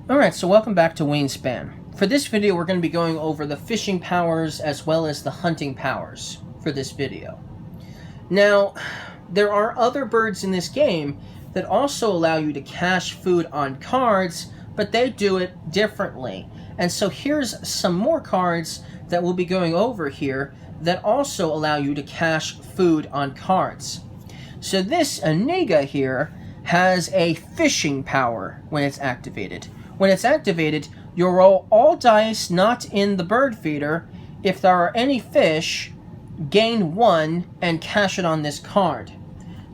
Alright, so welcome back to Wingspan. For this video, we're going to be going over the fishing powers as well as the hunting powers for this video. Now, there are other birds in this game that also allow you to cache food on cards, but they do it differently. And so here's some more cards that we'll be going over here that also allow you to cache food on cards. So this Aniga here has a fishing power when it's activated. When it's activated, you'll roll all dice not in the bird feeder. If there are any fish, gain 1 and cache it on this card.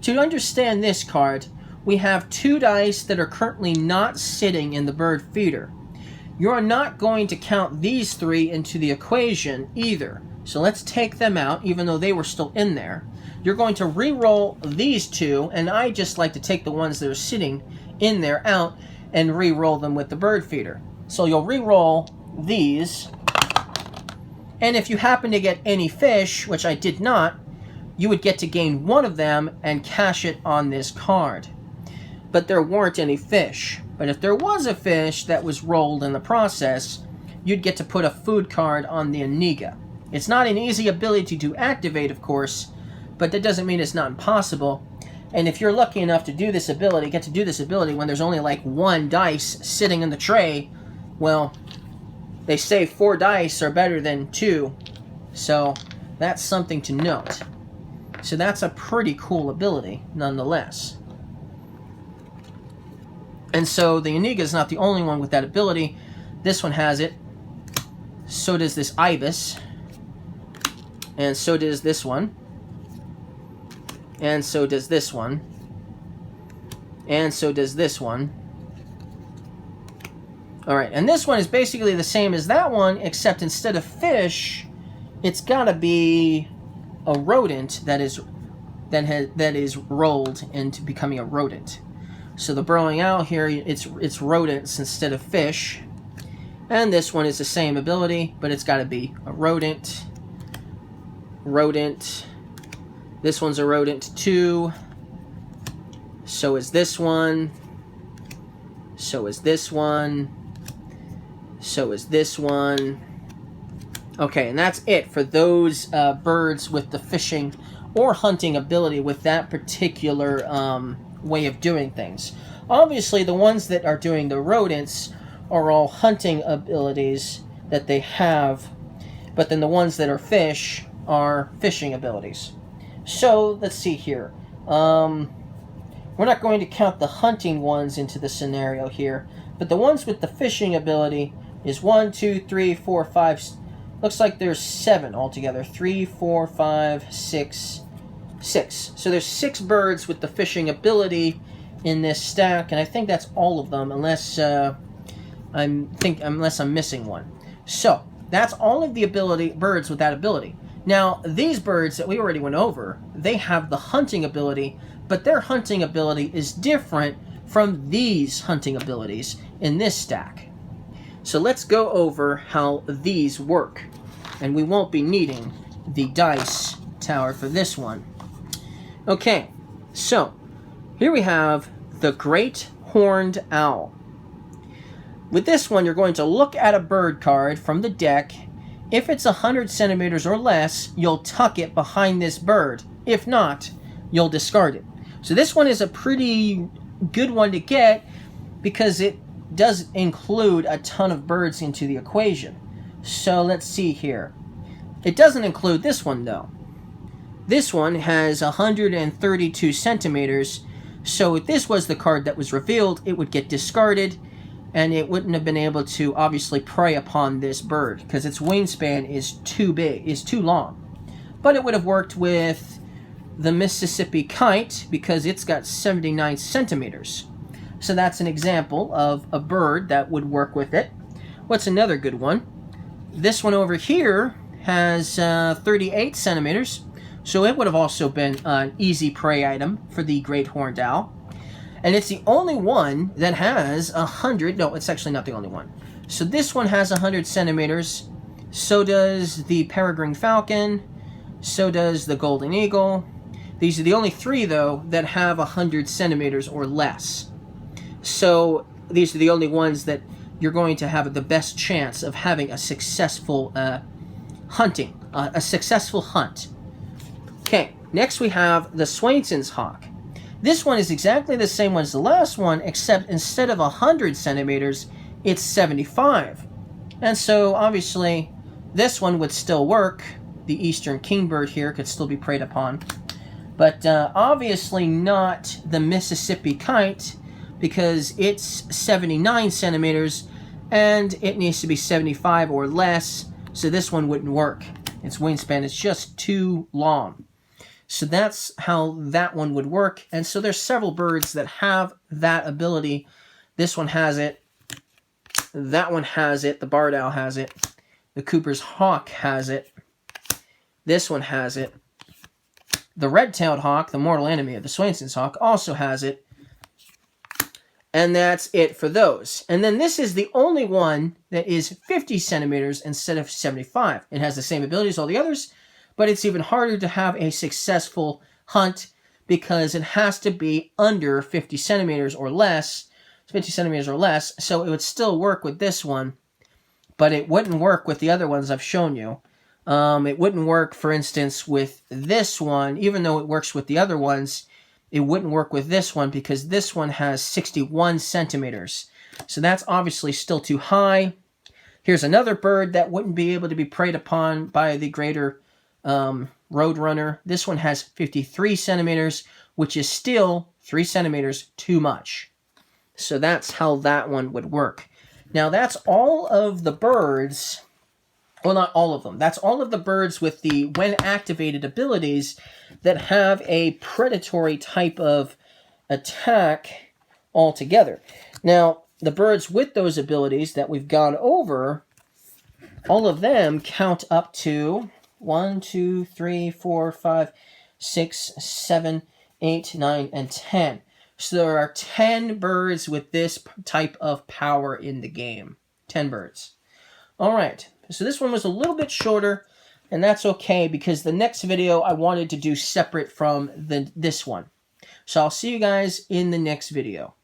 To understand this card, we have 2 dice that are currently not sitting in the bird feeder. You're not going to count these 3 into the equation either. So let's take them out, even though they were still in there. You're going to re-roll these 2, and I just like to take the ones that are sitting in there out and re-roll them with the bird feeder. So you'll re-roll these, and if you happen to get any fish, which I did not, you would get to gain 1 of them and cache it on this card. But there weren't any fish. But if there was a fish that was rolled in the process, you'd get to put a food card on the Aniga. It's not an easy ability to activate, of course, but that doesn't mean it's not impossible. And if you're lucky enough to do this ability, get to do this ability when there's only like 1 dice sitting in the tray, well, they say 4 dice are better than 2, so that's something to note. So that's a pretty cool ability, nonetheless. And so the Aniga is not the only one with that ability. This one has it. So does this Ibis. And so does this one. And so does this one. And so does this one. Alright, and this one is basically the same as that one, except instead of fish, it's gotta be a rodent that is rolled into becoming a rodent. So the burrowing owl here, it's rodents instead of fish. And this one is the same ability, but it's gotta be a rodent. Rodent. This one's a rodent too. So is this one. So is this one. So is this one. Okay, and that's it for those birds with the fishing or hunting ability with that particular way of doing things. Obviously, the ones that are doing the rodents are all hunting abilities that they have, but then the ones that are fish are fishing abilities. So, let's see here. We're not going to count the hunting ones into the scenario here, but the ones with the fishing ability is 1, 2, 3, 4, 5, looks like there's 7 altogether. 3, 4, 5, 6, 6. So there's 6 birds with the fishing ability in this stack, and I think that's all of them, unless I'm missing one. So, that's all of the birds with that ability. Now, these birds that we already went over, they have the hunting ability, but their hunting ability is different from these hunting abilities in this stack. So let's go over how these work. And we won't be needing the dice tower for this one. Okay, so here we have the Great Horned Owl. With this one, you're going to look at a bird card from the deck. If it's 100 centimeters or less, you'll tuck it behind this bird. If not, you'll discard it. So this one is a pretty good one to get because it does include a ton of birds into the equation. So let's see here. It doesn't include this one though. This one has 132 centimeters, so if this was the card that was revealed, it would get discarded, and it wouldn't have been able to obviously prey upon this bird because its wingspan is too long. But it would have worked with the Mississippi kite because it's got 79 centimeters. So that's an example of a bird that would work with it. What's another good one? This one over here has 38 centimeters, so it would have also been an easy prey item for the Great Horned Owl. And it's the only one that has 100, no, it's actually not the only one. So this one has 100 centimeters, so does the peregrine falcon, so does the golden eagle. These are the only 3, though, that have 100 centimeters or less. So these are the only ones that you're going to have the best chance of having a successful a successful hunt. Okay, next we have the Swainson's hawk. This one is exactly the same one as the last one, except instead of 100 centimeters, it's 75. And so, obviously, this one would still work. The eastern kingbird here could still be preyed upon. But obviously not the Mississippi kite, because it's 79 centimeters, and it needs to be 75 or less, so this one wouldn't work. Its wingspan is just too long. So that's how that one would work. And so there's several birds that have that ability. This one has it. That one has it. The barred owl has it. The Cooper's hawk has it. This one has it. The red-tailed hawk, the mortal enemy of the Swainson's hawk, also has it. And that's it for those. And then this is the only one that is 50 centimeters instead of 75. It has the same ability as all the others, but it's even harder to have a successful hunt because it has to be under 50 centimeters or less. 50 centimeters or less, so it would still work with this one, but it wouldn't work with the other ones I've shown you. It wouldn't work, for instance, with this one, even though it works with the other ones. It wouldn't work with this one because this one has 61 centimeters. So that's obviously still too high. Here's another bird that wouldn't be able to be preyed upon by the greater roadrunner. This one has 53 centimeters, which is still 3 centimeters too much. So that's how that one would work. Now that's all of the birds, well, not all of them. That's all of the birds with the when activated abilities that have a predatory type of attack altogether. Now, the birds with those abilities that we've gone over, all of them count up to 1, 2, 3, 4, 5, 6, 7, 8, 9, and 10. So there are 10 birds with this type of power in the game. 10 birds. Alright, so this one was a little bit shorter, and that's okay because the next video I wanted to do separate from this one. So I'll see you guys in the next video.